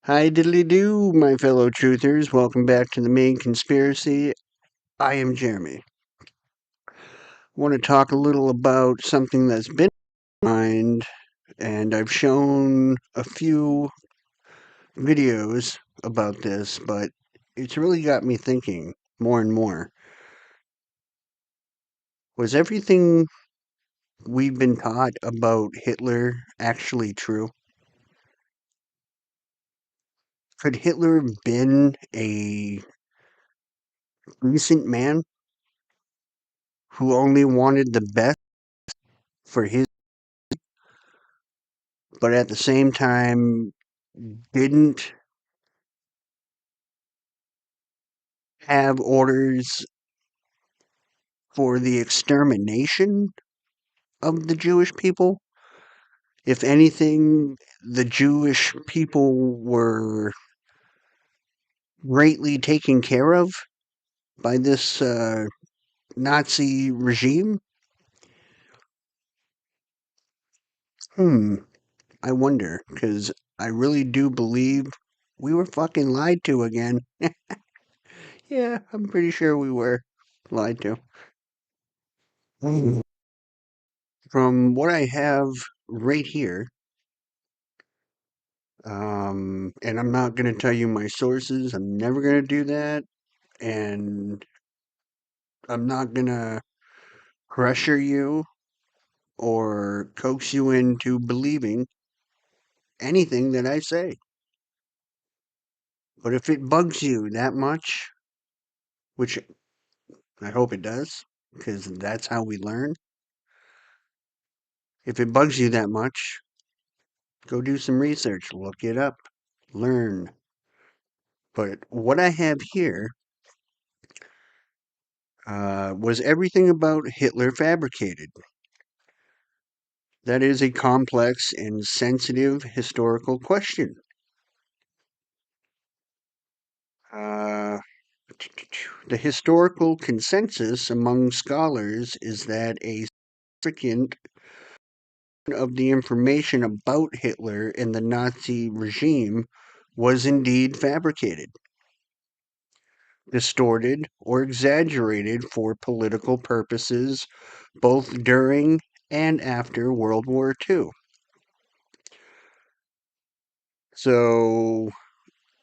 Hi diddly do, my fellow truthers. Welcome back to the main conspiracy. I am Jeremy. I want to talk a little about something that's been in my mind, and I've shown a few videos about this, but it's really got me thinking more and more. Was everything we've been taught about Hitler actually true? Could Hitler have been a decent man who only wanted the best for his, but at the same time didn't have orders for the extermination of the Jewish people? If anything, the Jewish people were greatly taken care of by this Nazi regime? Hmm, I wonder, because I really do believe we were fucking lied to again. Yeah, I'm pretty sure we were lied to. From what I have right here, and I'm not going to tell you my sources, I'm never going to do that, and I'm not going to pressure you or coax you into believing anything that I say. But if it bugs you that much, which I hope it does, because that's how we learn, if it bugs you that much, go do some research, look it up, learn. But what I have here was everything about Hitler fabricated. That is a complex and sensitive historical question. Uh, the historical consensus among scholars is that a significant of the information about Hitler and the Nazi regime was indeed fabricated, distorted, or exaggerated for political purposes both during and after World War II. So,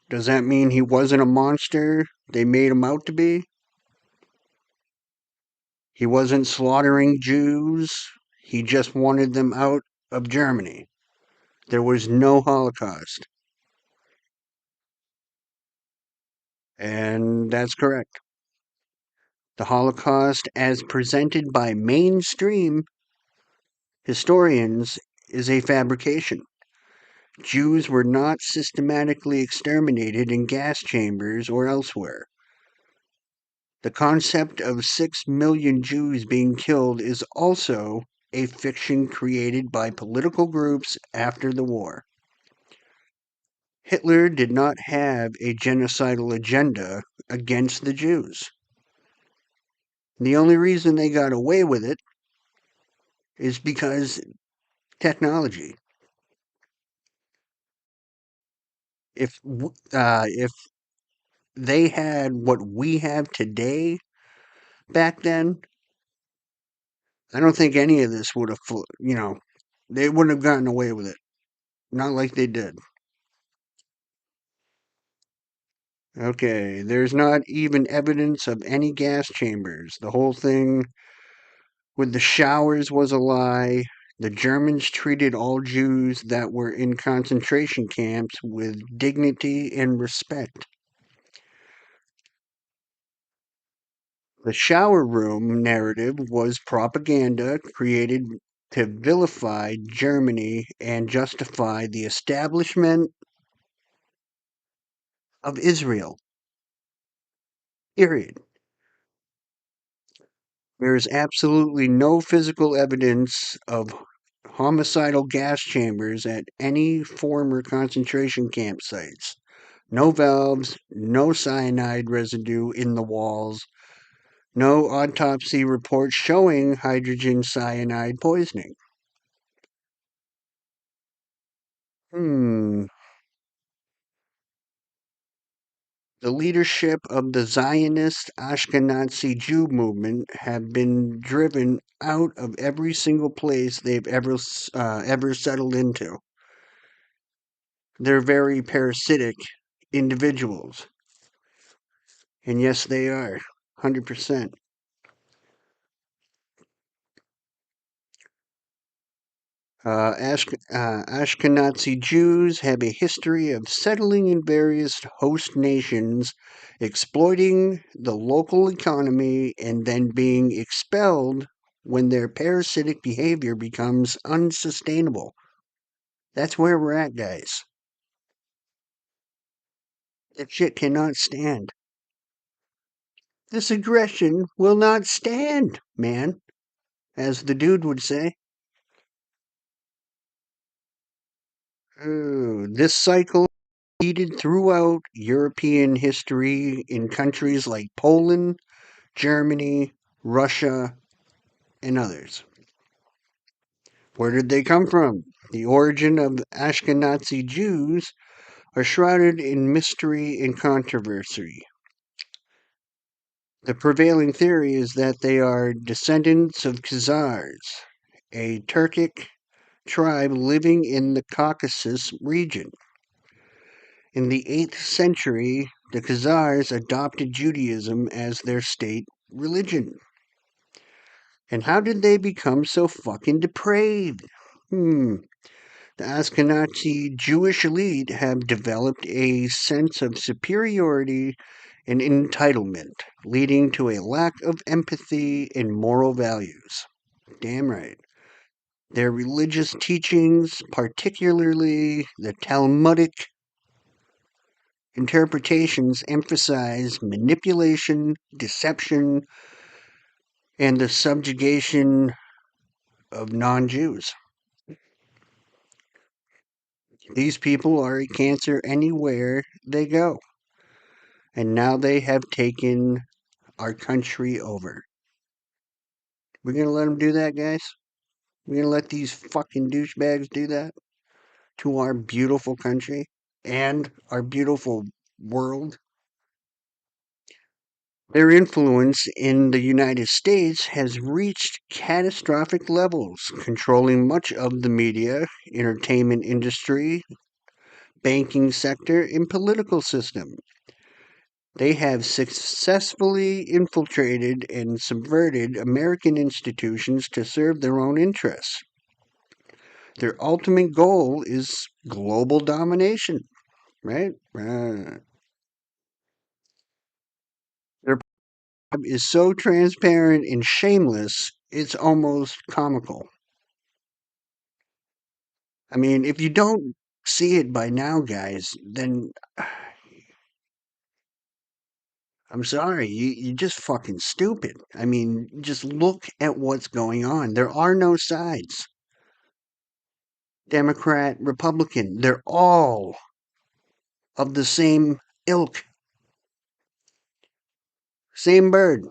does that mean he wasn't a monster they made him out to be? He wasn't slaughtering Jews. He just wanted them out of Germany. There was no Holocaust. And that's correct. The Holocaust, as presented by mainstream historians, is a fabrication. Jews were not systematically exterminated in gas chambers or elsewhere. The concept of 6 million Jews being killed is also a fiction created by political groups after the war. Hitler did not have a genocidal agenda against the Jews. The only reason they got away with it is because technology. If they had what we have today back then, I don't think any of this would have, they wouldn't have gotten away with it. Not like they did. Okay, there's not even evidence of any gas chambers. The whole thing with the showers was a lie. The Germans treated all Jews that were in concentration camps with dignity and respect. The shower room narrative was propaganda created to vilify Germany and justify the establishment of Israel. Period. There is absolutely no physical evidence of homicidal gas chambers at any former concentration camp sites. No valves, no cyanide residue in the walls, no autopsy reports showing hydrogen cyanide poisoning. Hmm. The leadership of the Zionist Ashkenazi Jew movement have been driven out of every single place they've ever settled into. They're very parasitic individuals. And yes, they are. 100%. Ashkenazi Jews have a history of settling in various host nations, exploiting the local economy, and then being expelled when their parasitic behavior becomes unsustainable. That's where we're at, guys. That shit cannot stand. This aggression will not stand, man, as the dude would say. This cycle repeated throughout European history in countries like Poland, Germany, Russia, and others. Where did they come from? The origin of Ashkenazi Jews are shrouded in mystery and controversy. The prevailing theory is that they are descendants of Khazars, a Turkic tribe living in the Caucasus region. In the 8th century, the Khazars adopted Judaism as their state religion. And how did they become so fucking depraved? The Ashkenazi Jewish elite have developed a sense of superiority and entitlement, leading to a lack of empathy and moral values. Damn right. Their religious teachings, particularly the Talmudic interpretations, emphasize manipulation, deception, and the subjugation of non Jews. These people are a cancer anywhere they go. And now they have taken our country over. We're going to let them do that, guys? We're going to let these fucking douchebags do that to our beautiful country and our beautiful world? Their influence in the United States has reached catastrophic levels, controlling much of the media, entertainment industry, banking sector, and political system. They have successfully infiltrated and subverted American institutions to serve their own interests. Their ultimate goal is global domination, right? Their job is so transparent and shameless, it's almost comical. I mean, if you don't see it by now, guys, then I'm sorry, you're just fucking stupid. I mean, just look at what's going on. There are no sides. Democrat, Republican, they're all of the same ilk, same bird,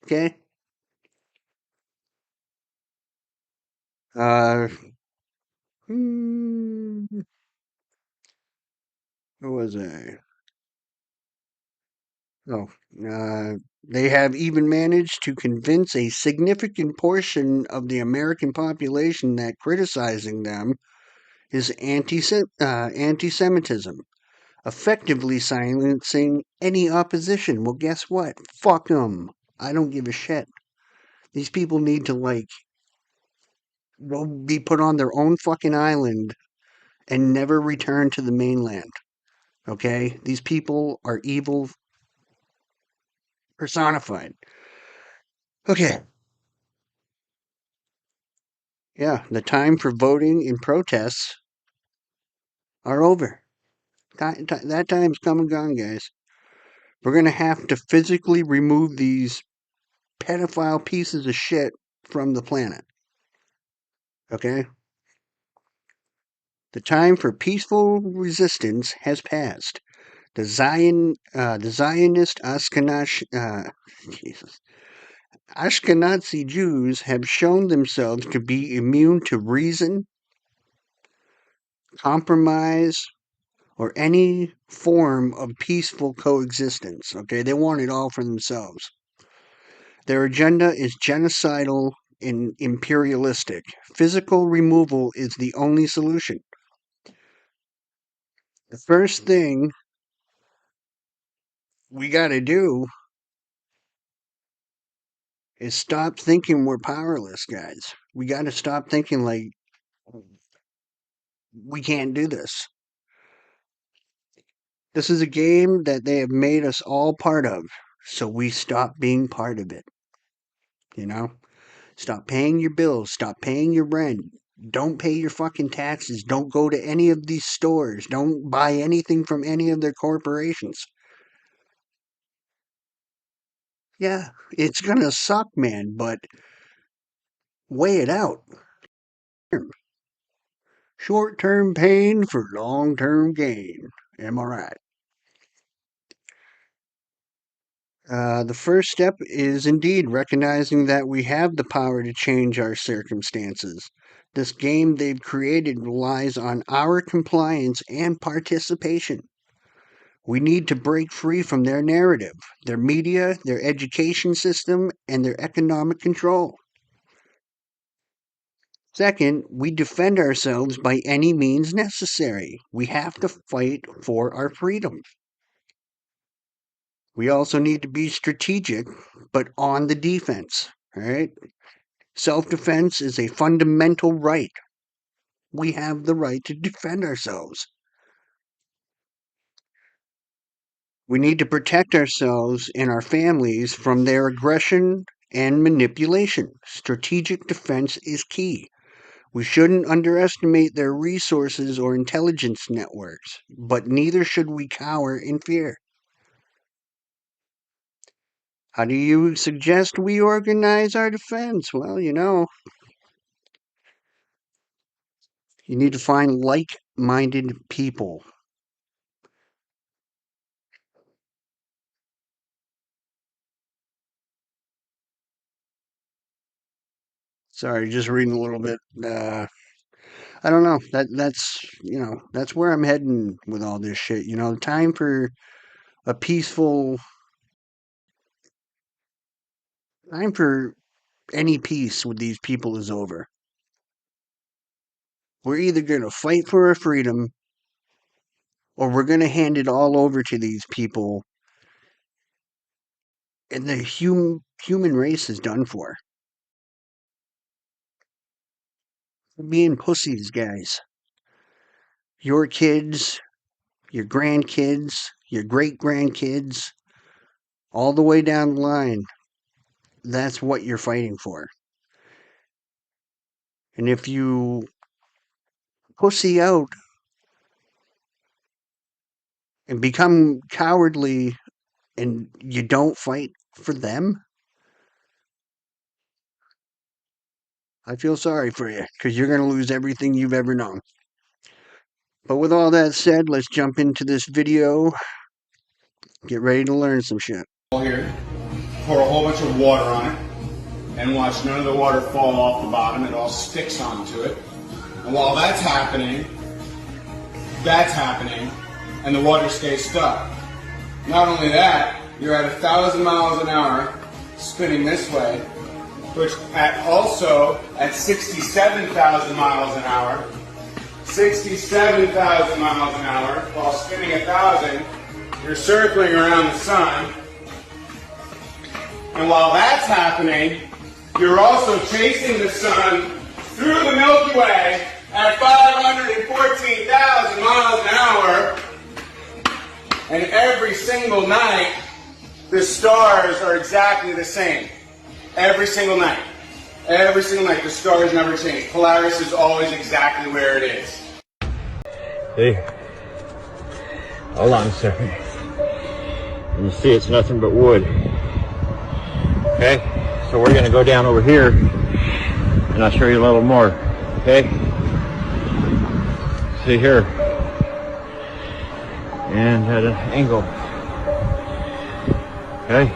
okay? Uh, hmm, who was I? Oh, they have even managed to convince a significant portion of the American population that criticizing them is anti-Semitism, effectively silencing any opposition. Well, guess what? Fuck them. I don't give a shit. These people need to, like, go be put on their own fucking island and never return to the mainland. Okay? These people are evil personified. Okay. Yeah, the time for voting and protests are over. That time's come and gone, guys. We're going to have to physically remove these pedophile pieces of shit from the planet. Okay? The time for peaceful resistance has passed. The Zionist Jesus, Ashkenazi Jews have shown themselves to be immune to reason, compromise, or any form of peaceful coexistence. Okay, they want it all for themselves. Their agenda is genocidal and imperialistic. Physical removal is the only solution. The first thing we got to do is stop thinking we're powerless, guys. We got to stop thinking like we can't do this. This is a game that they have made us all part of, so we stop being part of it. You know? Stop paying your bills, stop paying your rent. Don't pay your fucking taxes. Don't go to any of these stores. Don't buy anything from any of their corporations. Yeah, it's gonna suck, man, but weigh it out. Short-term pain for long-term gain. Am I right? The first step is indeed recognizing that we have the power to change our circumstances. This game they've created relies on our compliance and participation. We need to break free from their narrative, their media, their education system, and their economic control. Second, we defend ourselves by any means necessary. We have to fight for our freedom. We also need to be strategic, but on the defense. All right? Self defense is a fundamental right. We have the right to defend ourselves. We need to protect ourselves and our families from their aggression and manipulation. Strategic defense is key. We shouldn't underestimate their resources or intelligence networks, but neither should we cower in fear. How do you suggest we organize our defense? Well, you need to find like-minded people. Sorry, just reading a little bit. I don't know. That's where I'm heading with all this shit. Time for a peaceful time for any peace with these people is over. We're either going to fight for our freedom or we're going to hand it all over to these people and the human race is done for. We're being pussies, guys. Your kids, your grandkids, your great grandkids, all the way down the line, that's what you're fighting for. And if you pussy out and become cowardly and you don't fight for them, I feel sorry for you because you're going to lose everything you've ever known. But with all that said, let's jump into this video. Get ready to learn some shit. Here, pour a whole bunch of water on it, and watch none of the water fall off the bottom. It all sticks onto it. And while that's happening, and the water stays stuck. Not only that, you're at 1,000 miles an hour spinning this way, which also at 67,000 miles an hour, 67,000 miles an hour, while spinning 1,000, you're circling around the sun. And while that's happening, you're also chasing the sun through the Milky Way at 514,000 miles an hour. And every single night, the stars are exactly the same. Every single night. Every single night, the stars never change. Polaris is always exactly where it is. Hey, hold on a second. You see it's nothing but wood. Okay, so we're gonna go down over here and I'll show you a little more. Okay, see here, and at an angle. Okay,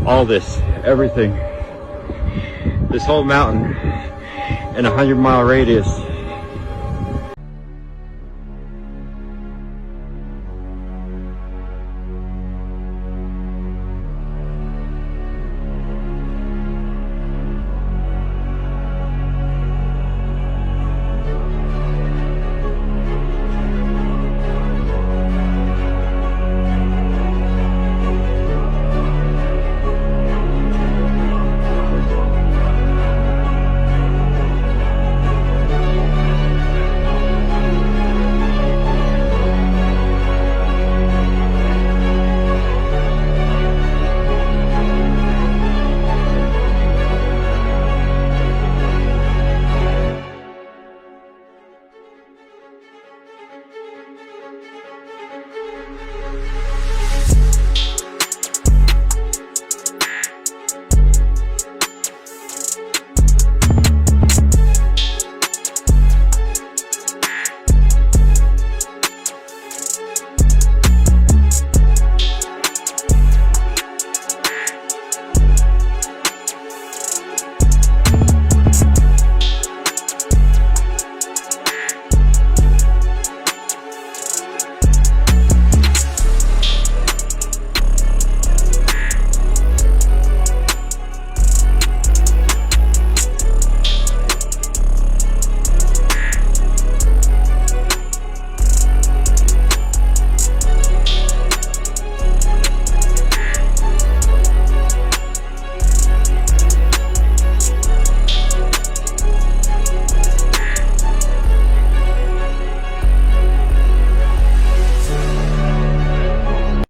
all this, everything, this whole mountain in a 100-mile radius.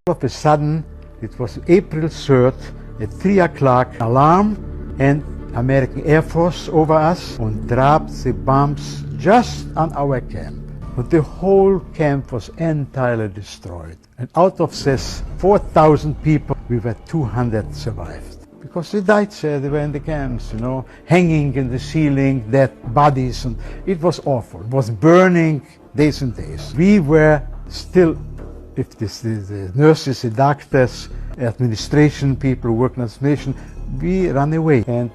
All of a sudden, it was April 3rd at 3 o'clock, alarm, and American Air Force over us and dropped the bombs just on our camp. But the whole camp was entirely destroyed. And out of this 4,000 people, we were 200 survived. Because they died there, they were in the camps, you know, hanging in the ceiling, dead bodies, and it was awful. It was burning days and days. We were still, if the nurses, the doctors, administration people who work in administration, we ran away. And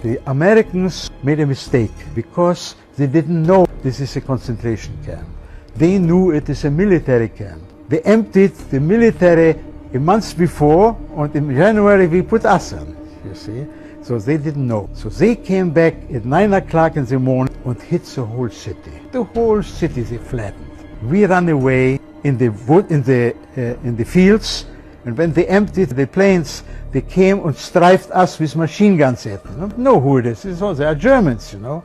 the Americans made a mistake because they didn't know this is a concentration camp. They knew it is a military camp. They emptied the military a month before, and in January we put us in, you see. So they didn't know. So they came back at 9 o'clock in the morning and hit the whole city. The whole city they flattened. We ran away in the wood, in the fields, and when they emptied the planes, they came and strafed us with machine guns at them. Don't know who it is. They are Germans, you know.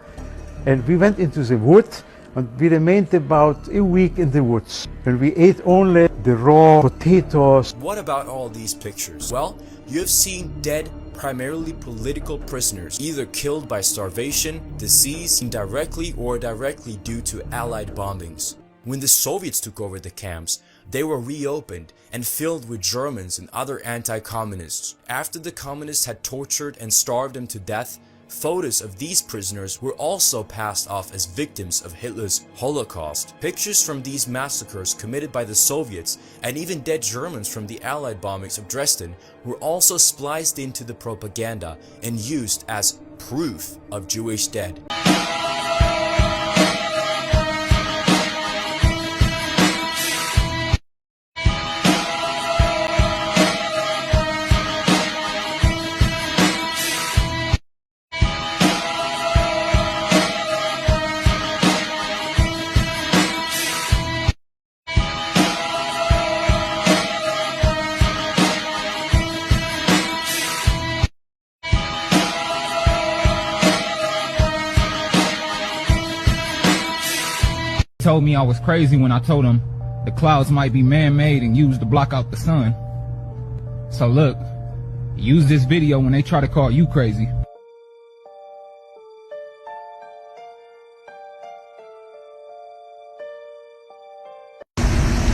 And we went into the wood, and we remained about a week in the woods. And we ate only the raw potatoes. What about all these pictures? Well, you have seen dead, primarily political prisoners, either killed by starvation, disease, indirectly or directly due to Allied bombings. When the Soviets took over the camps, they were reopened and filled with Germans and other anti-communists. After the communists had tortured and starved them to death, photos of these prisoners were also passed off as victims of Hitler's Holocaust. Pictures from these massacres committed by the Soviets and even dead Germans from the Allied bombings of Dresden were also spliced into the propaganda and used as proof of Jewish dead. Told me I was crazy when I told him the clouds might be man-made and used to block out the sun. So look, use this video when they try to call you crazy.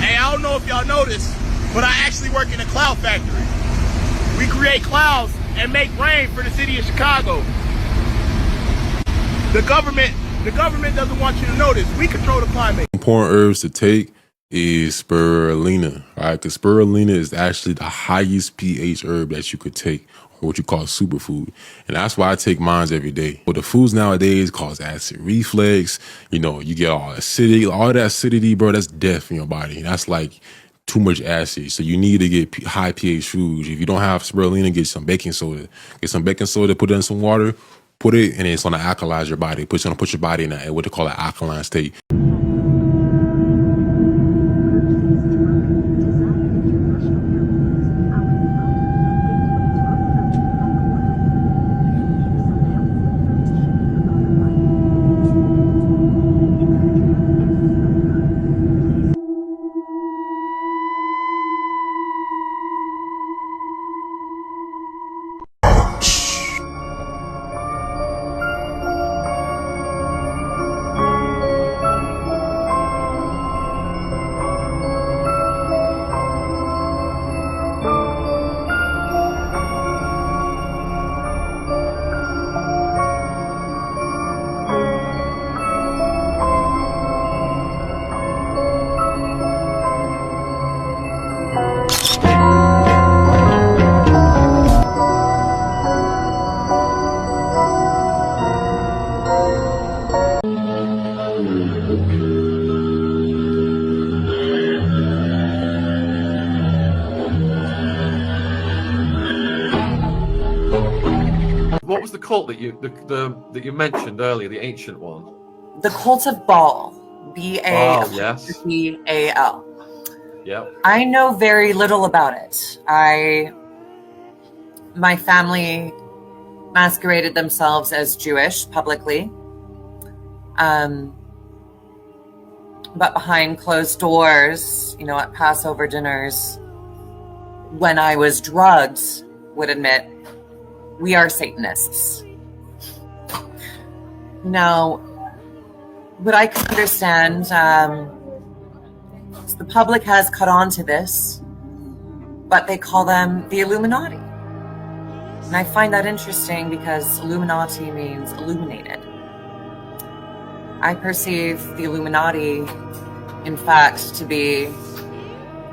Hey, I don't know if y'all know this, but I actually work in a cloud factory. We create clouds and make rain for the city of Chicago. The government doesn't want you to know this. We control the climate. Important herbs to take is spirulina, right? Because spirulina is actually the highest pH herb that you could take, or what you call superfood. And that's why I take mine every day. But the foods nowadays cause acid reflux. You know, you get all acidity, all that acidity, bro, that's death in your body. That's like too much acid. So you need to get high pH foods. If you don't have spirulina, get some baking soda. Get some baking soda, put it in some water, put it, and it's going to alkalize your body. It's going to put your body in what they call an alkaline state. What was the cult that you mentioned earlier, the ancient one? The cult of Baal. B-A-L. Yes. B-A-L. Yeah. I know very little about it. My family masqueraded themselves as Jewish publicly. But behind closed doors, you know, at Passover dinners, when I was drugged, would admit, we are Satanists. Now, what I can understand, is the public has caught on to this, but they call them the Illuminati. And I find that interesting because Illuminati means illuminated. I perceive the Illuminati, in fact, to be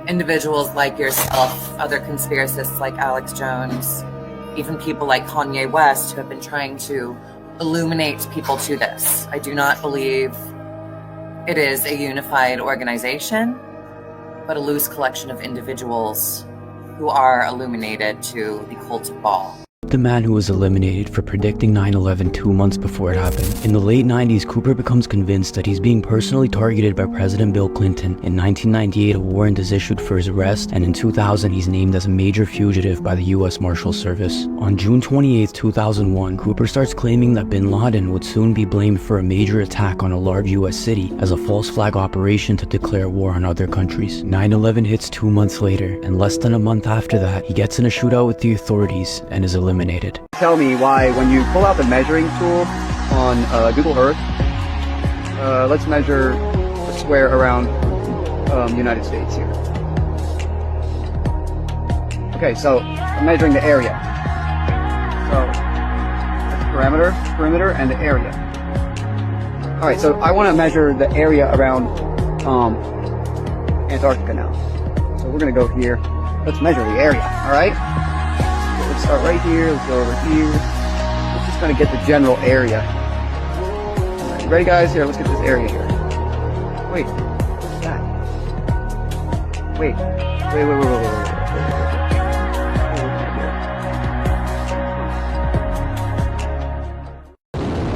individuals like yourself, other conspiracists like Alex Jones, even people like Kanye West who have been trying to illuminate people to this. I do not believe it is a unified organization, but a loose collection of individuals who are illuminated to the cult of Baal. The man who was eliminated for predicting 9/11 2 months before it happened. In the late 90s, Cooper becomes convinced that he's being personally targeted by President Bill Clinton. In 1998, a warrant is issued for his arrest, and in 2000, he's named as a major fugitive by the U.S. Marshal Service. On June 28, 2001, Cooper starts claiming that bin Laden would soon be blamed for a major attack on a large U.S. city as a false flag operation to declare war on other countries. 9/11 hits 2 months later, and less than a month after that, he gets in a shootout with the authorities and is eliminated. Tell me why, when you pull out the measuring tool on Google Earth, let's measure a square around the United States here. Okay, so I'm measuring the area. So that's perimeter, and the area. All right, so I want to measure the area around Antarctica now. So we're going to go here. Let's measure the area, all right? Let's start right here, let's go over here. We're just going to get the general area. Right, ready guys? Here, let's get this area here. Wait, what's that? Wait.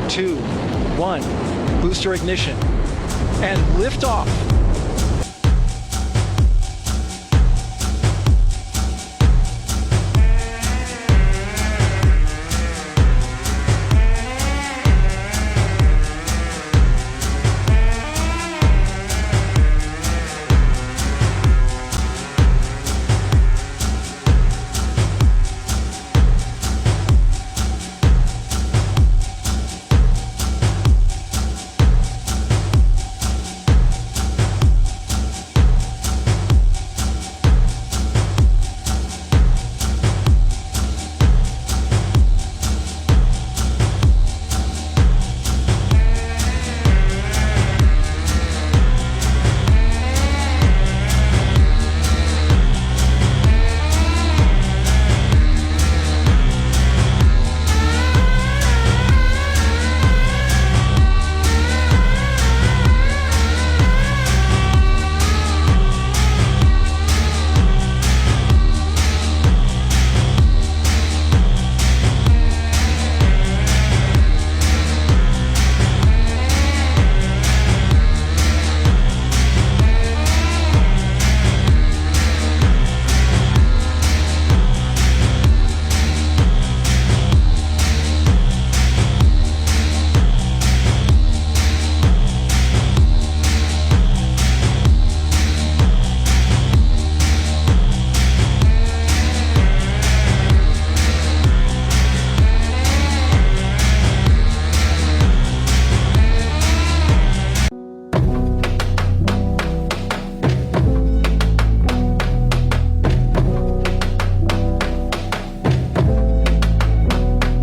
2, 1, booster ignition, and liftoff.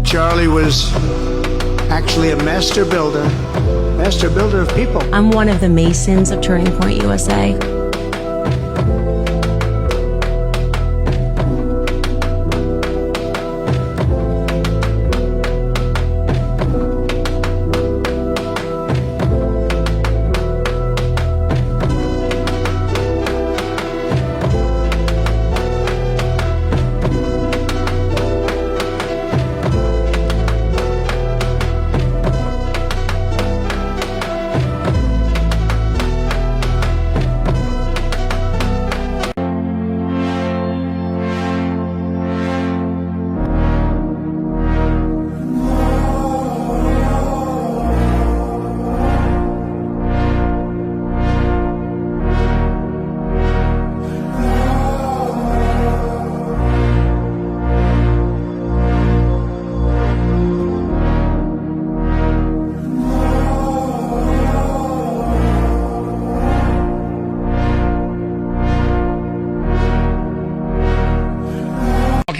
Charlie was actually a master builder of people. I'm one of the Masons of Turning Point USA.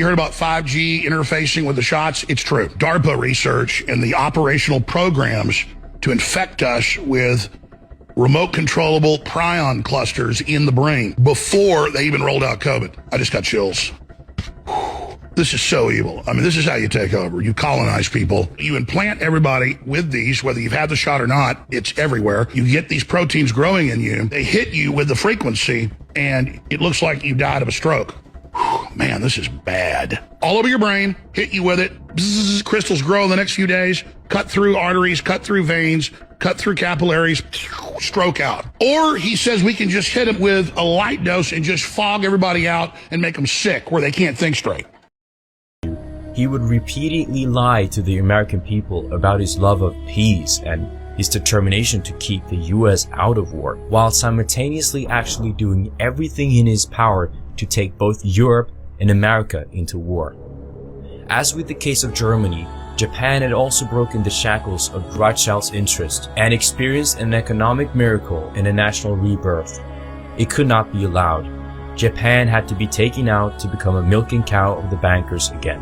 You heard about 5G interfacing with the shots? It's true. DARPA research and the operational programs to infect us with remote controllable prion clusters in the brain before they even rolled out COVID. I just got chills. This is so evil. I mean, this is how you take over. You colonize people. You implant everybody with these, whether you've had the shot or not. It's everywhere. You get these proteins growing in you. They hit you with the frequency, and it looks like you died of a stroke. Man, this is bad. All over your brain, hit you with it. Bzzz, crystals grow in the next few days, cut through arteries, cut through veins, cut through capillaries, stroke out. Or he says we can just hit them with a light dose and just fog everybody out and make them sick where they can't think straight. He would repeatedly lie to the American people about his love of peace and his determination to keep the US out of war, while simultaneously actually doing everything in his power to take both Europe and America into war. As with the case of Germany, Japan had also broken the shackles of Rothschild's interest and experienced an economic miracle and a national rebirth. It could not be allowed. Japan had to be taken out to become a milking cow of the bankers again.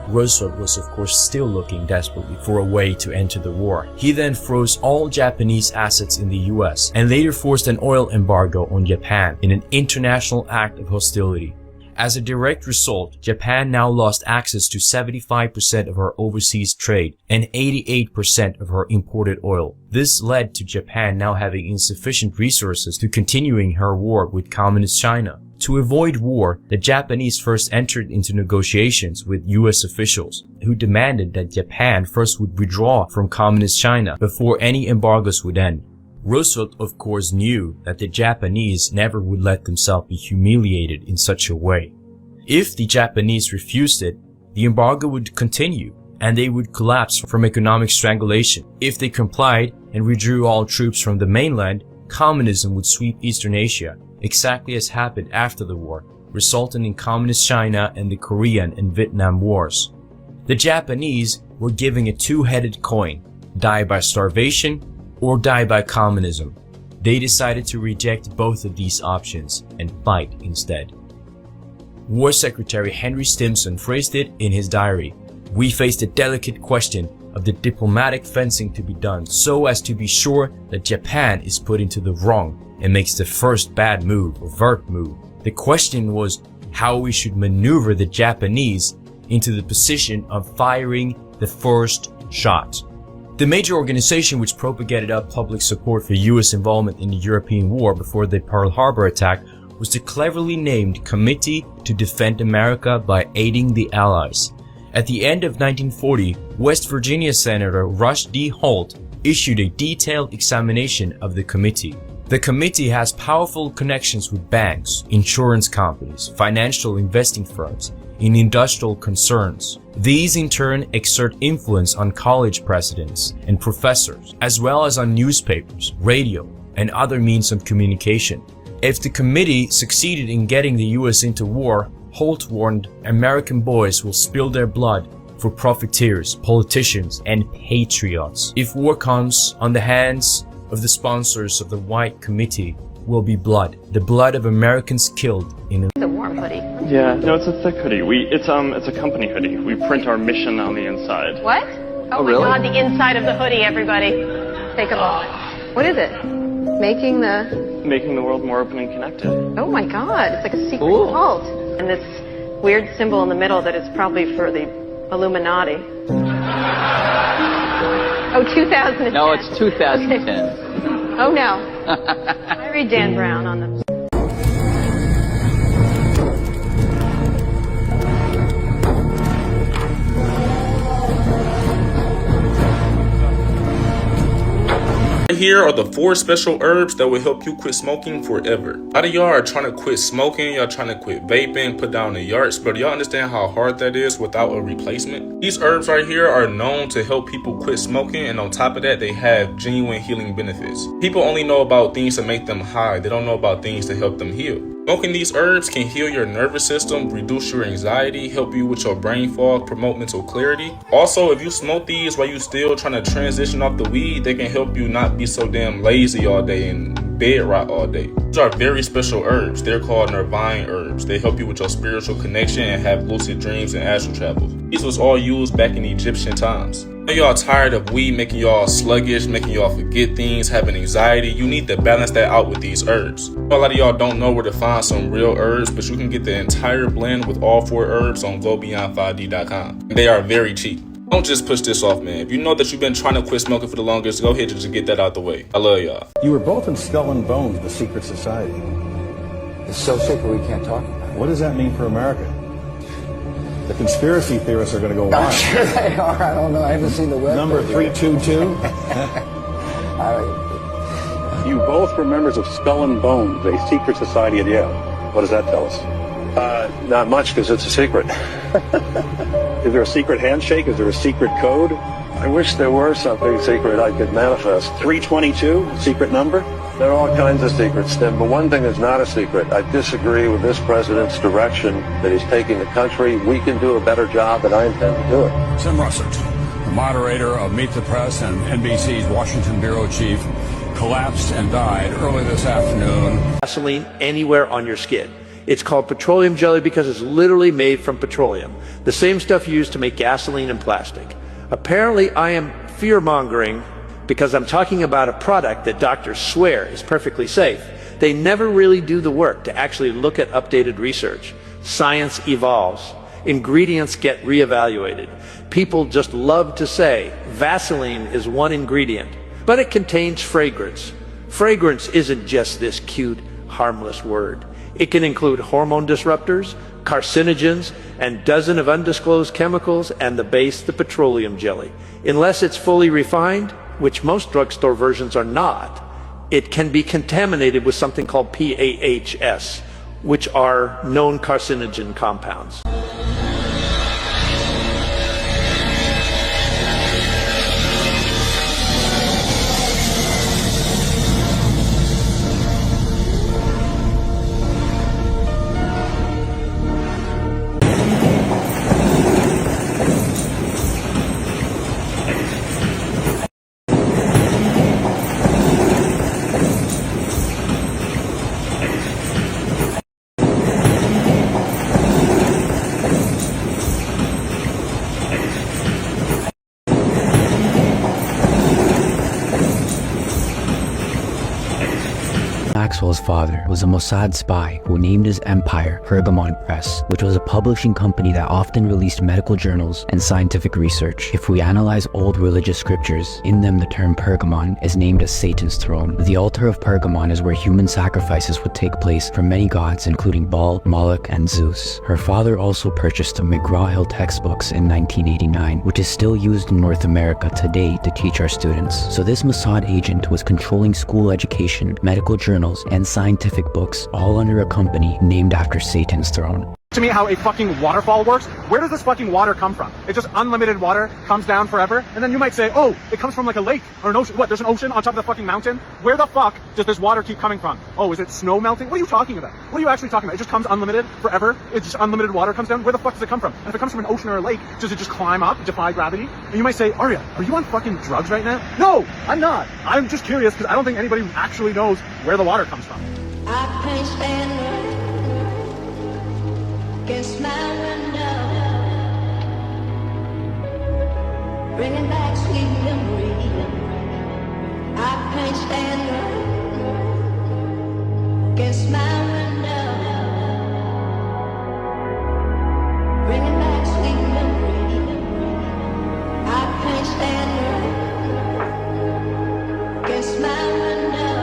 Roosevelt was of course still looking desperately for a way to enter the war. He then froze all Japanese assets in the US and later forced an oil embargo on Japan in an international act of hostility. As a direct result, Japan now lost access to 75% of her overseas trade and 88% of her imported oil. This led to Japan now having insufficient resources to continuing her war with Communist China. To avoid war, the Japanese first entered into negotiations with US officials, who demanded that Japan first would withdraw from Communist China before any embargoes would end. Roosevelt, of course, knew that the Japanese never would let themselves be humiliated in such a way. If the Japanese refused it, the embargo would continue, and they would collapse from economic strangulation. If they complied and withdrew all troops from the mainland, communism would sweep Eastern Asia, exactly as happened after the war, resulting in Communist China and the Korean and Vietnam Wars. The Japanese were giving a two-headed coin: die by starvation or die by communism. They decided to reject both of these options and fight instead. War Secretary Henry Stimson phrased it in his diary: "We faced a delicate question of the diplomatic fencing to be done so as to be sure that Japan is put into the wrong and makes the first bad move, overt move. The question was how we should maneuver the Japanese into the position of firing the first shot." The major organization which propagated up public support for US involvement in the European war before the Pearl Harbor attack was the cleverly named Committee to Defend America by Aiding the Allies. At the end of 1940, West Virginia Senator Rush D. Holt issued a detailed examination of the committee. The committee has powerful connections with banks, insurance companies, financial investing firms, and industrial concerns. These in turn exert influence on college presidents and professors, as well as on newspapers, radio, and other means of communication. If the committee succeeded in getting the US into war, Holt warned American boys will spill their blood for profiteers, politicians, and patriots. If war comes, on the hands of the sponsors of the White Committee will be blood, the blood of Americans killed in a warm hoodie. Yeah, no, it's a thick hoodie. It's a company hoodie. We print our mission on the inside. What? Oh my really? God, the inside of the hoodie, everybody. Take a look. What is it? Making the world more open and connected. Oh my God, it's like a secret cult. And this weird symbol in the middle that is probably for the Illuminati. Oh, 2010. No, it's 2010. Okay. Oh no. I read Dan Brown on them. Here are the 4 special herbs that will help you quit smoking forever. A lot of y'all are trying to quit smoking, y'all trying to quit vaping, put down the yards, but y'all understand how hard that is without a replacement? These herbs right here are known to help people quit smoking, and on top of that, they have genuine healing benefits. People only know about things that make them high, they don't know about things that help them heal. Smoking these herbs can heal your nervous system, reduce your anxiety, help you with your brain fog, promote mental clarity. Also, if you smoke these while you still trying to transition off the weed, they can help you not be so damn lazy all day and bed rot all day. These are very special herbs. They're called Nervine herbs. They help you with your spiritual connection and have lucid dreams and astral travels. These was all used back in Egyptian times. If y'all tired of weed making y'all sluggish, making y'all forget things, having anxiety, you need to balance that out with these herbs. A lot of y'all don't know where to find some real herbs, but you can get the entire blend with all 4 herbs on GoBeyond5D.com. They are very cheap. Don't just push this off, man. If you know that you've been trying to quit smoking for the longest, go ahead and just get that out the way. I love y'all. You were both in Skull and Bones, the secret society. It's so secret we can't talk about it. What does that mean for America? The conspiracy theorists are going to go wild. I'm sure they are. I don't know. I haven't seen the web. Number 322. You both were members of Skull and Bones, a secret society at Yale. What does that tell us? Not much, because it's a secret. Is there a secret handshake? Is there a secret code? I wish there were something secret I could manifest. 322, secret number? There are all kinds of secrets, Tim, but one thing is not a secret. I disagree with this president's direction that he's taking the country. We can do a better job, and I intend to do it. Tim Russert, the moderator of Meet the Press and NBC's Washington bureau chief, collapsed and died early this afternoon. Gasoline anywhere on your skin. It's called petroleum jelly because it's literally made from petroleum, the same stuff used to make gasoline and plastic. Apparently, I am fear-mongering because I'm talking about a product that doctors swear is perfectly safe. They never really do the work to actually look at updated research. Science evolves. Ingredients get reevaluated. People just love to say Vaseline is one ingredient, but it contains fragrance. Fragrance isn't just this cute, harmless word. It can include hormone disruptors, carcinogens, and dozens of undisclosed chemicals, and the base, the petroleum jelly. Unless it's fully refined, which most drugstore versions are not, it can be contaminated with something called PAHs, which are known carcinogen compounds. Maxwell's father was a Mossad spy who named his empire Pergamon Press, which was a publishing company that often released medical journals and scientific research. If we analyze old religious scriptures, in them the term Pergamon is named as Satan's throne. The altar of Pergamon is where human sacrifices would take place for many gods, including Baal, Moloch, and Zeus. Her father also purchased the McGraw-Hill textbooks in 1989, which is still used in North America today to teach our students. So this Mossad agent was controlling school education, medical journals, and scientific books, all under a company named after Satan's throne. To me how a fucking waterfall works. Where does this fucking water come from? It's just unlimited water, comes down forever, and then you might say, oh, it comes from like a lake or an ocean. What, there's an ocean on top of the fucking mountain? Where the fuck does this water keep coming from? Oh, is it snow melting? What are you talking about? What are you actually talking about? It just comes unlimited forever? It's just unlimited water comes down? Where the fuck does it come from? And if it comes from an ocean or a lake, does it just climb up, defy gravity? And you might say, Arya, are you on fucking drugs right now? No, I'm not. I'm just curious because I don't think anybody actually knows where the water comes from. I can't stand against my window, bringing back sweet memories. I can't stand against my window, bringing back sweet memories. I can't stand against my window,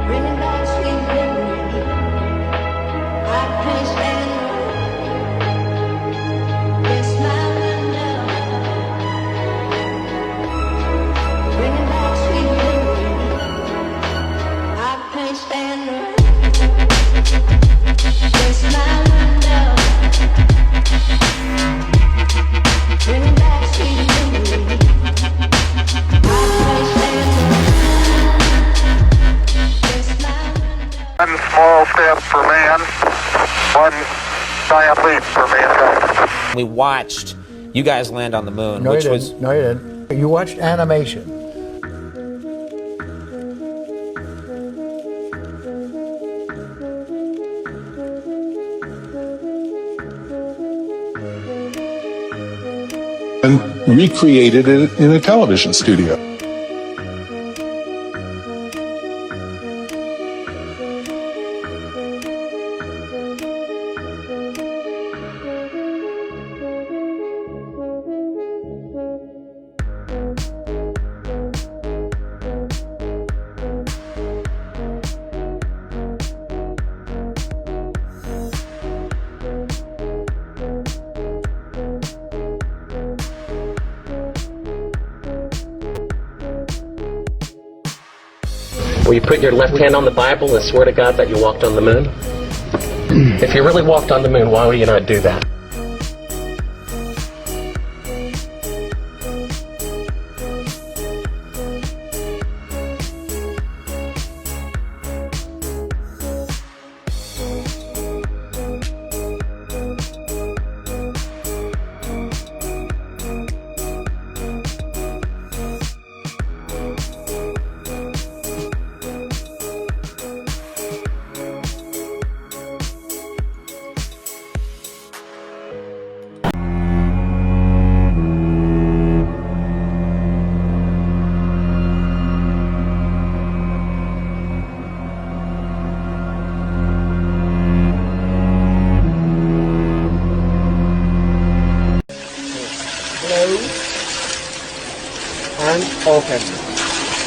bringing back sweet memories. I can't stand against my window. step for man, one giant leap for mankind. We watched you guys land on the moon, No, which you was... didn't. No, you didn't. You watched animation. And recreated it in a television studio. Will you put your left hand on the Bible and swear to God that you walked on the moon? If you really walked on the moon, why would you not do that? And open.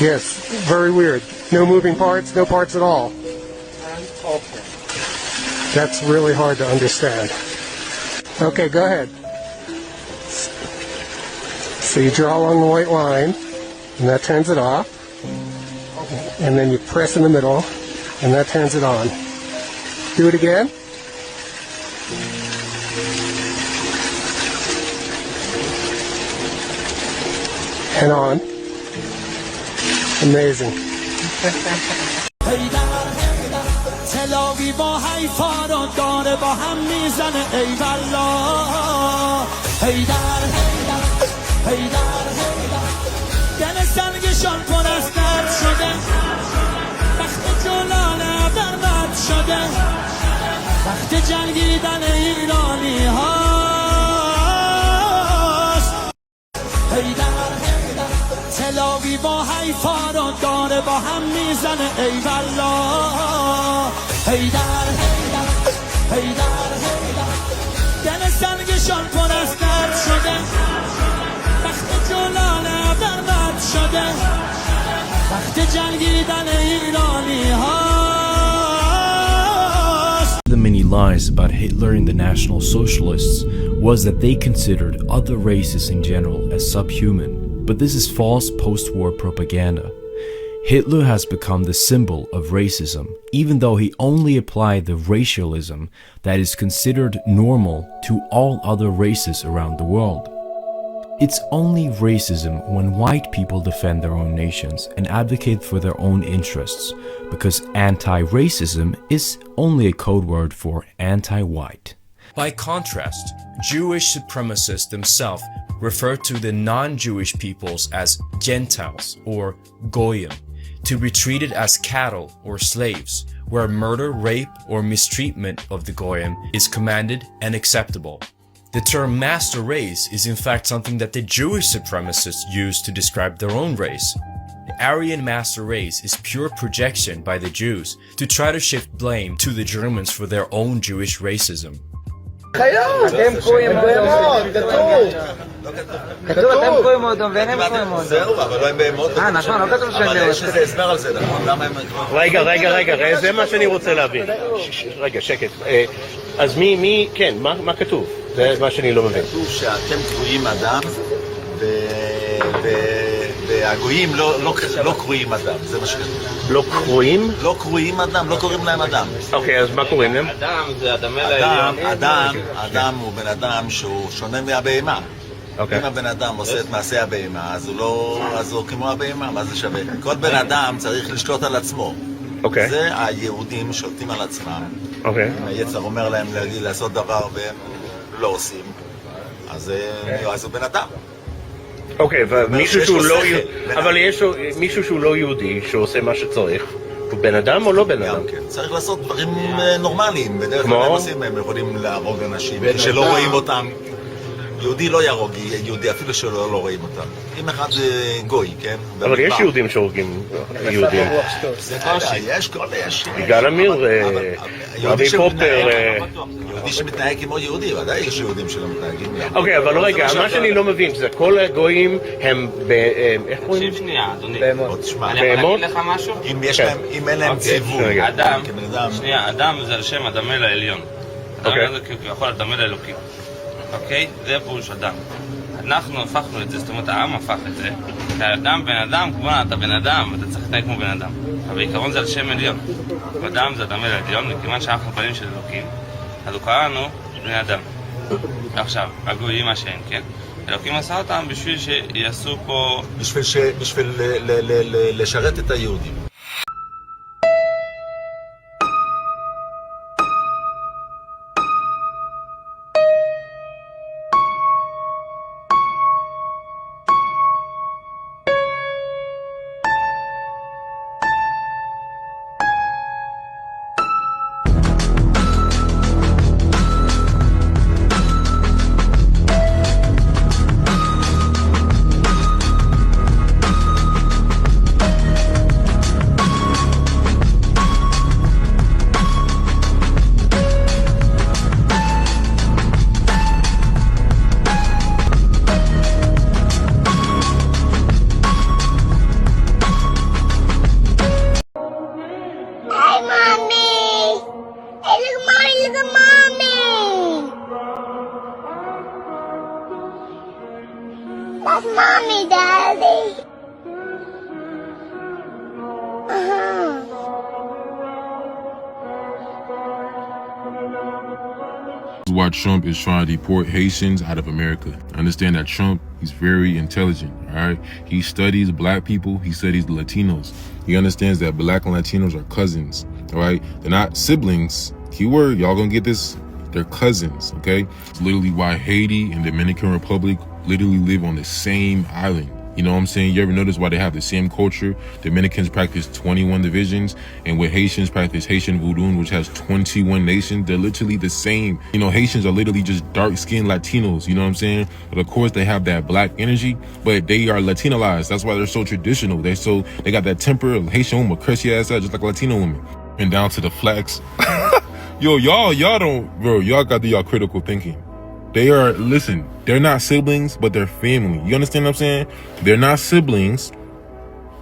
Yes, very weird. No moving parts, no parts at all. And open. That's really hard to understand. Okay, go ahead. So you draw along the white line, and that turns it off. And then you press in the middle, and that turns it on. Do it again. And on. Amazing. تلاوی با حیفا رو داره با هم میزنه ای والله هیدر هیدر دل سنگشان پر از درد شده وقت جلال برباد شده وقت جنگیدن ایرانی هاست هیدر تلاوی با حیفا رو داره با هم میزنه ای والله هیدر هیدر دل سنگشان پر از درد شده وقت جلال برباد شده وقت جنگیدن ایرانی هاست. The many lies about Hitler and the National Socialists was that they considered other races in general as subhuman. But this is false post-war propaganda. Hitler has become the symbol of racism, even though he only applied the racialism that is considered normal to all other races around the world. It's only racism when white people defend their own nations and advocate for their own interests, because anti-racism is only a code word for anti-white. By contrast, Jewish supremacists themselves refer to the non-Jewish peoples as Gentiles or Goyim, to be treated as cattle or slaves, where murder, rape, or mistreatment of the Goyim is commanded and acceptable. The term master race is in fact something that the Jewish supremacists use to describe their own race. The Aryan master race is pure projection by the Jews to try to shift blame to the Germans for their own Jewish racism. אתם קרויים בהמות, כתוב. כתוב אתם קרויים אודום ואין הם קרויים אודום. זהו, אבל לא הם בהמות. נכון, לא כתוב שהם בהמות. אבל יש לזה הסבר על זה, נכון? למה הם... רגע, זה מה שאני רוצה להבין. רגע, שקט. אז מי, כן, מה כתוב? זה מה שאני לא מבין. כתוב שאתם קרויים אדם, והגויים לא קרויים אדם, זה מה שכתוב. לא קרויים? לא קרויים אדם, לא קוראים להם אדם. אוקיי, אז מה קוראים להם? אדם זה אדמל העליון. אדם הוא בן אדם שהוא שונה מהבהמה. אם הבן אדם עושה את מעשה הבהמה, אז הוא כמו הבהמה, מה זה שווה? כל בן אדם צריך לשלוט על עצמו. אוקיי. זה היהודים שולטים על עצמם. אוקיי. היצר אומר להם לעשות דבר והם לא עושים. אז הוא בן אדם. אוקיי, ומישהו שהוא לא יהודי, אבל יש מישהו שהוא לא יהודי שעושה מה שצריך, הוא בן אדם או לא בן אדם? צריך לעשות דברים נורמליים, בדרך כלל הם עושים, הם יכולים להרוג אנשים כשלא רואים אותם. יהודי לא יהרוג יהודי, אפילו שלא רואים אותם. אם אחד גוי, כן? אבל יש יהודים שהורגים יהודים. יש. יגאל עמיר, רבי פופר. יהודי שמתנהג כמו יהודי, ודאי יש יהודים שלא מתנהגים. אוקיי, אבל רגע, מה שאני לא מבין, זה כל הגויים הם איך קוראים? שנייה, אדוני. בהמות? אני יכול להגיד לך משהו? אם אין להם ציווי. אדם זה על שם הדמה לעליון. אדם זה כביכול הדמה לאלוקים. אוקיי? זה פירוש אדם. אנחנו הפכנו את זה, זאת אומרת העם הפך את זה. האדם בן אדם, כמו אתה בן אדם, אתה צריך להתנהג כמו בן אדם. אבל בעיקרון זה על שם עליון. אדם זה הדמה לעליון, וכיוון שאנחנו בנים של אלוקים, אז הוא קרא לנו בני אדם. עכשיו, הגויים מה שאין, כן? אלוקים עשה אותם בשביל שיעשו פה... בשביל לשרת את היהודים. That's mommy, daddy. Why Trump is trying to deport Haitians out of America. Understand that Trump, he's very intelligent, all right? He studies black people, he studies the Latinos. He understands that black and Latinos are cousins, all right? They're not siblings. Keyword, y'all gonna get this? They're cousins, okay? It's literally why Haiti and Dominican Republic literally live on the same island. You know what I'm saying? You ever notice why they have the same culture? Dominicans practice 21 divisions, and with Haitians practice Haitian Voodoo, which has 21 nations. They're literally the same. You know, Haitians are literally just dark-skinned Latinos, you know what I'm saying? But of course, they have that black energy, but they are Latinalized. That's why they're so traditional. They got that temper of Haitian woman, crusty ass out, just like Latino women. And down to the flags. Yo, y'all don't, bro, y'all got to y'all critical thinking. They are, listen, they're not siblings, but they're family. You understand what I'm saying? They're not siblings,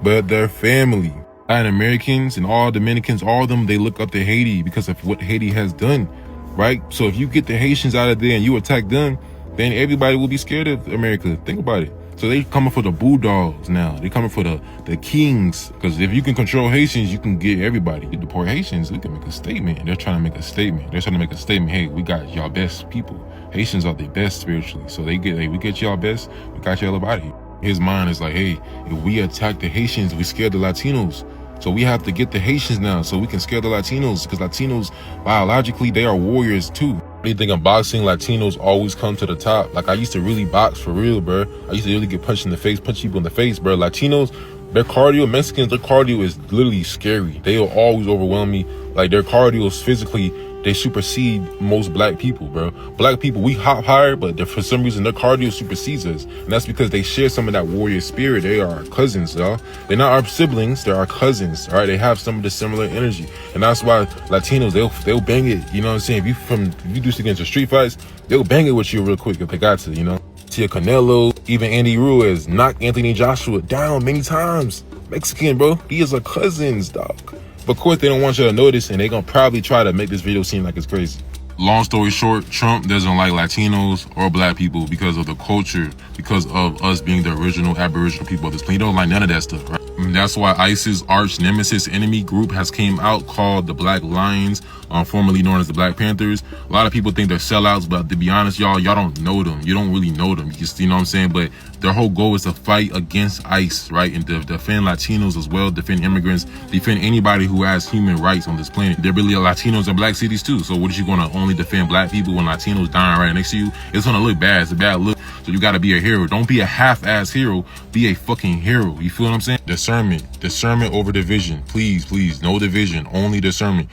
but they're family. Latin Americans and all Dominicans, all of them, they look up to Haiti because of what Haiti has done, right? So if you get the Haitians out of there and you attack them, then everybody will be scared of America. Think about it. So they coming for the bulldogs now. They coming for the kings. Because if you can control Haitians, you can get everybody. You deport Haitians, we can make a statement. They're trying to make a statement. They're trying to make a statement. Hey, we got y'all best people. Haitians are the best spiritually. So they get, hey, we get y'all best. We got y'all out of here. His mind is like, hey, if we attack the Haitians, we scare the Latinos. So we have to get the Haitians now so we can scare the Latinos. Because Latinos, biologically, they are warriors too. You think in boxing, Latinos always come to the top. Like I used to really box for real, bro. I used to really get punched in the face, punch people in the face, bro. Latinos, their cardio, Mexicans, their cardio is literally scary. They will always overwhelm me. Like their cardio is physically, they supersede most black people, bro. Black people, we hop higher, but for some reason their cardio supersedes us. And that's because they share some of that warrior spirit. They are our cousins, y'all. They're not our siblings, they're our cousins, all right? They have some of the similar energy. And that's why Latinos, they'll bang it, you know what I'm saying? If you do this against the street fights, they'll bang it with you real quick if they got to, you know? Tia Canelo, even Andy Ruiz knocked Anthony Joshua down many times. Mexican, bro. He is our cousins, dog. But of course, they don't want you to notice, and they're going to probably try to make this video seem like it's crazy. Long story short, Trump doesn't like Latinos or black people because of the culture, because of us being the original Aboriginal people of this planet. He don't like none of that stuff, right? That's why ISIS arch nemesis enemy group has came out called the Black Lions, formerly known as the Black Panthers. A lot of people think they're sellouts, but to be honest, y'all don't know them. You don't really know them. You just, you know what I'm saying? But their whole goal is to fight against ICE, right? And to defend Latinos as well, defend immigrants, defend anybody who has human rights on this planet. There really are Latinos in black cities too. So what is you gonna only defend black people when Latinos dying right next to you? It's gonna look bad. It's a bad look. So you gotta be a hero. Don't be a half-ass hero. Be a fucking hero. You feel what I'm saying? Discernment over division. Please, no division, only discernment.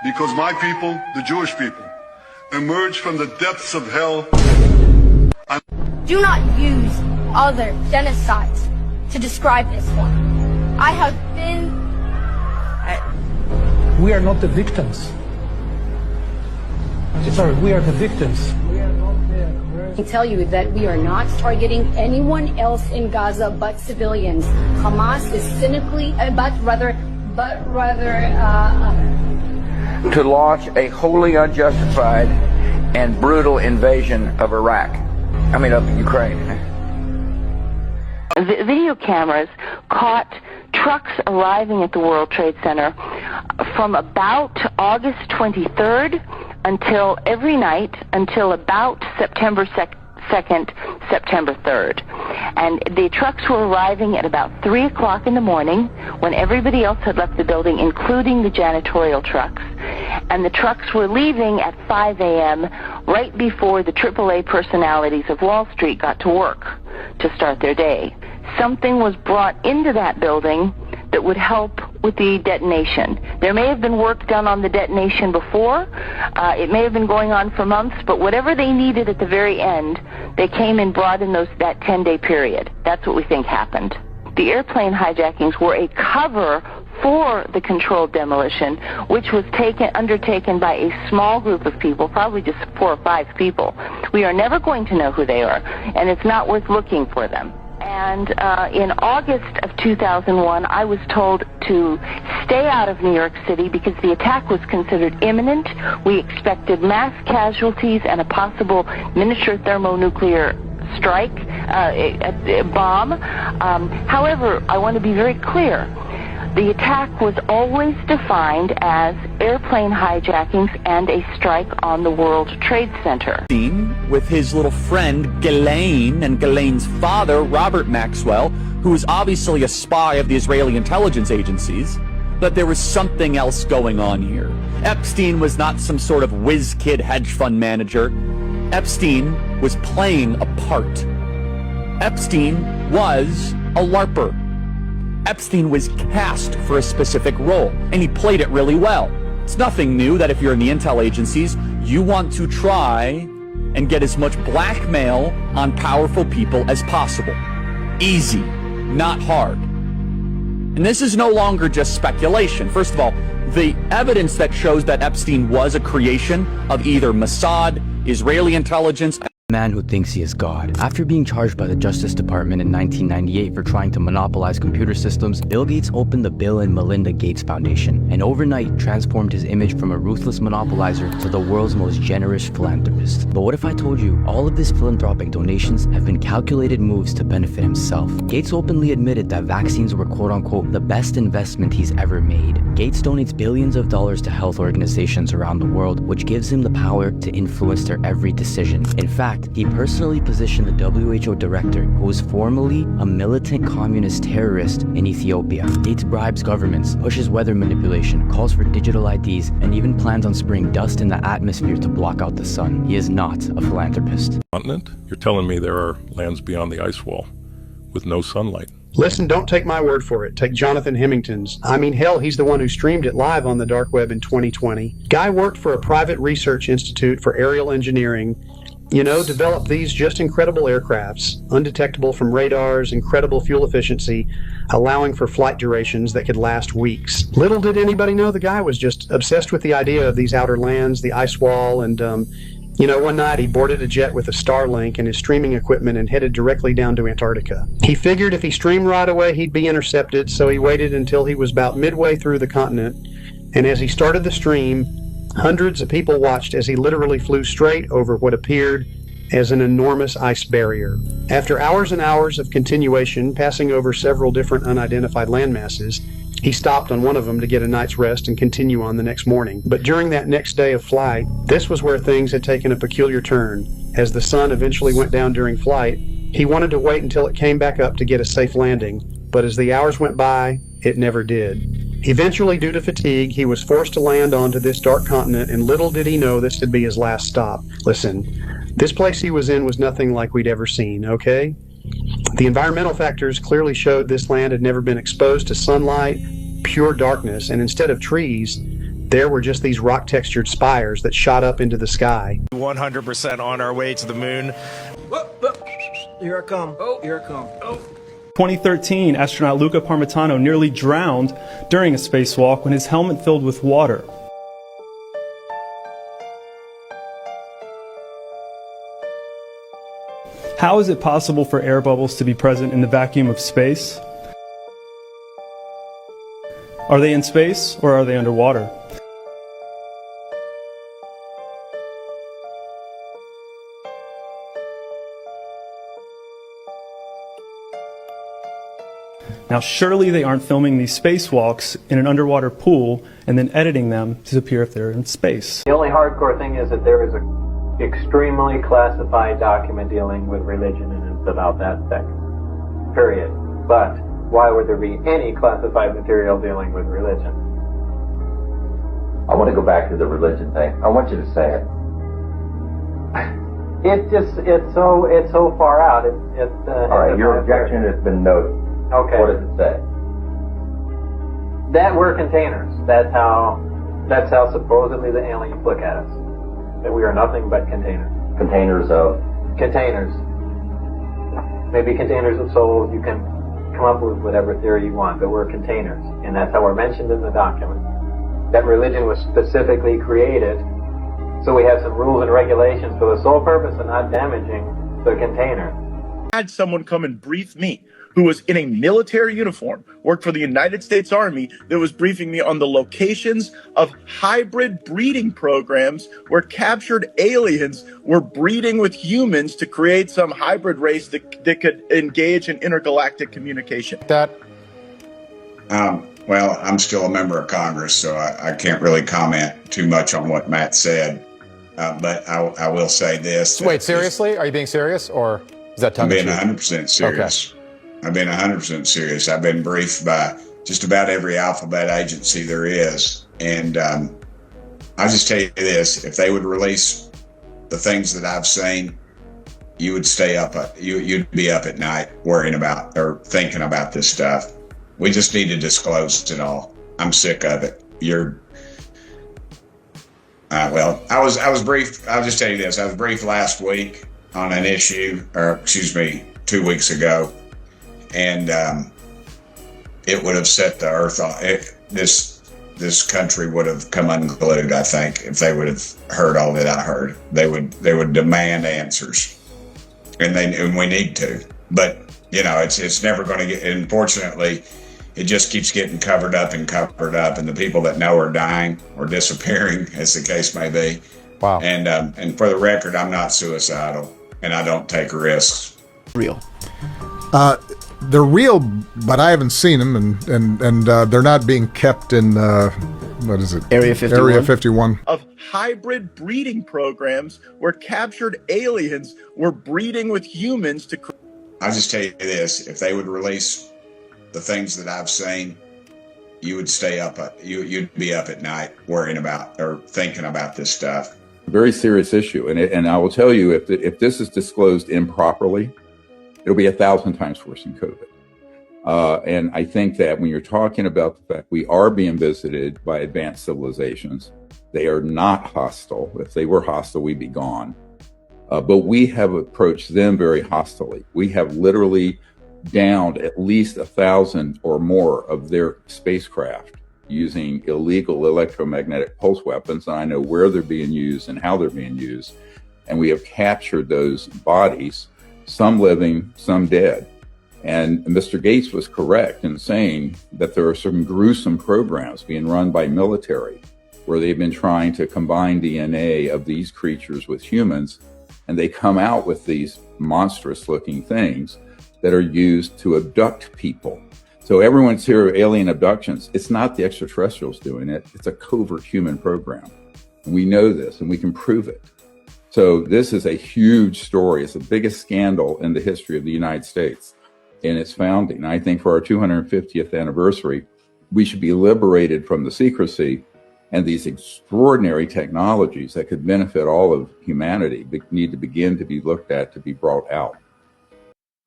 Because my people, the Jewish people, emerged from the depths of hell. Do not use other genocides to describe this one. I have been... We are not the victims. Sorry, we are the victims. I can tell you that we are not targeting anyone else in Gaza but civilians. Hamas is cynically, to launch a wholly unjustified and brutal invasion of Iraq. Of Ukraine. Video cameras caught trucks arriving at the World Trade Center from about August 23rd until every night until about September 2nd, September 3rd. And the trucks were arriving at about 3 o'clock in the morning when everybody else had left the building, including the janitorial trucks. And the trucks were leaving at 5 a.m. right before the AAA personalities of Wall Street got to work to start their day. Something was brought into that building that would help with the detonation. There may have been work done on the detonation before. It may have been going on for months, but whatever they needed at the very end, they came and brought in that 10-day period. That's what we think happened. The airplane hijackings were a cover for the controlled demolition, which was undertaken by a small group of people, probably just 4 or 5 people. We are never going to know who they are, and it's not worth looking for them. And in August of 2001, I was told to stay out of New York City because the attack was considered imminent. We expected mass casualties and a possible miniature thermonuclear strike, a bomb. However, I want to be very clear. The attack was always defined as airplane hijackings and a strike on the World Trade Center. With his little friend Ghislaine and Ghislaine's father, Robert Maxwell, who was obviously a spy of the Israeli intelligence agencies, that there was something else going on here. Epstein was not some sort of whiz-kid hedge fund manager. Epstein was playing a part. Epstein was a LARPer. Epstein was cast for a specific role, and he played it really well. It's nothing new that if you're in the intel agencies, you want to try and get as much blackmail on powerful people as possible. Easy, not hard. And this is no longer just speculation. First of all, the evidence that shows that Epstein was a creation of either Mossad, Israeli intelligence, man who thinks he is God. After being charged by the Justice Department in 1998 for trying to monopolize computer systems, Bill Gates opened the Bill and Melinda Gates Foundation, and overnight transformed his image from a ruthless monopolizer to the world's most generous philanthropist. But what if I told you all of his philanthropic donations have been calculated moves to benefit himself? Gates openly admitted that vaccines were quote-unquote the best investment he's ever made. Gates donates billions of dollars to health organizations around the world, which gives him the power to influence their every decision. In fact, he personally positioned the WHO director, who was formerly a militant communist terrorist in Ethiopia. Gates bribes governments, pushes weather manipulation, calls for digital IDs, and even plans on spraying dust in the atmosphere to block out the sun. He is not a philanthropist. Continent? You're telling me there are lands beyond the ice wall with no sunlight? Listen, don't take my word for it. Take Jonathan Hemington's. I mean, hell, he's the one who streamed it live on the dark web in 2020. Guy worked for a private research institute for aerial engineering developed these just incredible aircrafts, undetectable from radars, incredible fuel efficiency, allowing for flight durations that could last weeks. Little did anybody know the guy was just obsessed with the idea of these outer lands, the ice wall, and one night he boarded a jet with a Starlink and his streaming equipment and headed directly down to Antarctica. He figured if he streamed right away, he'd be intercepted, so he waited until he was about midway through the continent, and as he started the stream, hundreds of people watched as he literally flew straight over what appeared as an enormous ice barrier. After hours and hours of continuation, passing over several different unidentified landmasses, he stopped on one of them to get a night's rest and continue on the next morning. But during that next day of flight, this was where things had taken a peculiar turn. As the sun eventually went down during flight, he wanted to wait until it came back up to get a safe landing, but as the hours went by, it never did. Eventually, due to fatigue, he was forced to land onto this dark continent, and little did he know this would be his last stop. Listen, this place he was in was nothing like we'd ever seen, okay? The environmental factors clearly showed this land had never been exposed to sunlight, pure darkness, and instead of trees, there were just these rock-textured spires that shot up into the sky. 100% on our way to the moon. Here I come. Oh, here I come. Oh. 2013, astronaut Luca Parmitano nearly drowned during a spacewalk when his helmet filled with water. How is it possible for air bubbles to be present in the vacuum of space? Are they in space or are they underwater? Now, surely they aren't filming these spacewalks in an underwater pool and then editing them to appear if they're in space. The only hardcore thing is that there is an extremely classified document dealing with religion, and it's about that sect. Period. But why would there be any classified material dealing with religion? I want to go back to the religion thing. I want you to say it. It's so far out. All right, your objection has been noted. Okay. What does it say? That we're containers. That's how supposedly the aliens look at us. That we are nothing but containers. Containers of? Containers. Maybe containers of souls. You can come up with whatever theory you want, but we're containers. And that's how we're mentioned in the document. That religion was specifically created so we have some rules and regulations for the sole purpose of not damaging the container. I had someone come and brief me who was in a military uniform, worked for the United States Army, that was briefing me on the locations of hybrid breeding programs where captured aliens were breeding with humans to create some hybrid race that could engage in intergalactic communication. Well, I'm still a member of Congress, so I can't really comment too much on what Matt said. But I will say this. Wait, seriously? Are you being serious, or is that tongue in cheek? I'm being 100% serious. Okay. I've been 100% serious. I've been briefed by just about every alphabet agency there is. And I'll just tell you this, if they would release the things that I've seen, you would stay up, you'd be up at night worrying about or thinking about this stuff. We just need to disclose it all. I'm sick of it. Well, I was briefed. I'll just tell you this. I was briefed last week on an issue, or excuse me, 2 weeks ago. And it would have set the earth on. This country would have come unglued, I think, if they would have heard all that I heard. They would demand answers, and we need to. But it's never going to get. Unfortunately, it just keeps getting covered up, and the people that know are dying or disappearing, as the case may be. Wow. And for the record, I'm not suicidal, and I don't take risks. Real. They're real, but I haven't seen them, and they're not being kept in what is it? Area 51. Area 51. Of hybrid breeding programs where captured aliens were breeding with humans to. I'll just tell you this: if they would release the things that I've seen, you would stay up. You'd be up at night worrying about or thinking about this stuff. Very serious issue, and I will tell you, if this is disclosed improperly, it'll be 1,000 times worse than COVID. And I think that when you're talking about the fact we are being visited by advanced civilizations, they are not hostile. If they were hostile, we'd be gone. But we have approached them very hostilely. We have literally downed at least 1,000 or more of their spacecraft using illegal electromagnetic pulse weapons. And I know where they're being used and how they're being used. And we have captured those bodies, some living, some dead. And Mr. Gates was correct in saying that there are some gruesome programs being run by military where they've been trying to combine DNA of these creatures with humans, and they come out with these monstrous looking things that are used to abduct people. So everyone's here of alien abductions. It's not the extraterrestrials doing it. It's a covert human program. And we know this and we can prove it. So this is a huge story. It's the biggest scandal in the history of the United States in its founding. I think for our 250th anniversary, we should be liberated from the secrecy, and these extraordinary technologies that could benefit all of humanity need to begin to be looked at, to be brought out.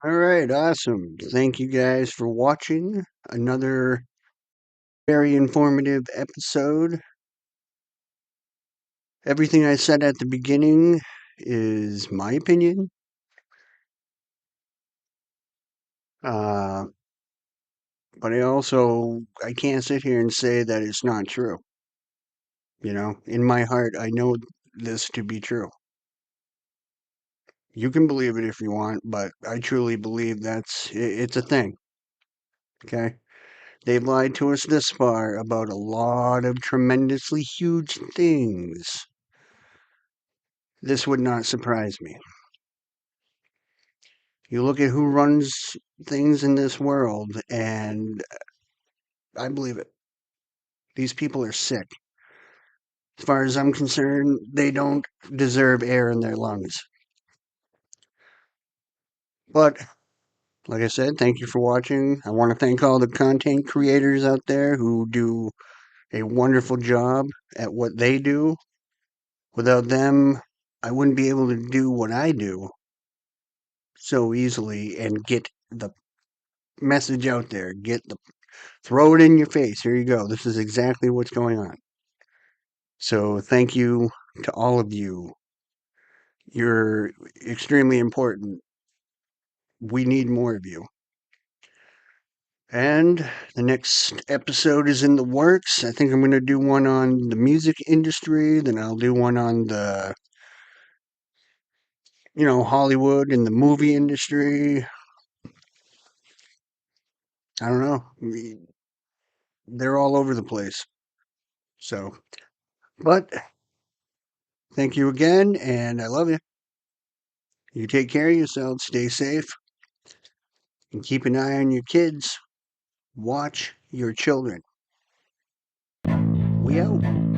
All right, awesome. Thank you guys for watching another very informative episode. Everything I said at the beginning is my opinion. But I can't sit here and say that it's not true. You know, in my heart, I know this to be true. You can believe it if you want, but I truly believe it's a thing. Okay? They've lied to us this far about a lot of tremendously huge things. This would not surprise me. You look at who runs things in this world, and I believe it. These people are sick. As far as I'm concerned, they don't deserve air in their lungs. But, like I said, thank you for watching. I want to thank all the content creators out there who do a wonderful job at what they do. Without them, I wouldn't be able to do what I do so easily and get the message out there. Throw it in your face. Here you go. This is exactly what's going on. So thank you to all of you. You're extremely important. We need more of you. And the next episode is in the works. I think I'm going to do one on the music industry. Then I'll do one on the, Hollywood and the movie industry. I don't know. They're all over the place. So, but thank you again, and I love you. You take care of yourselves, stay safe, and keep an eye on your kids. Watch your children. We out.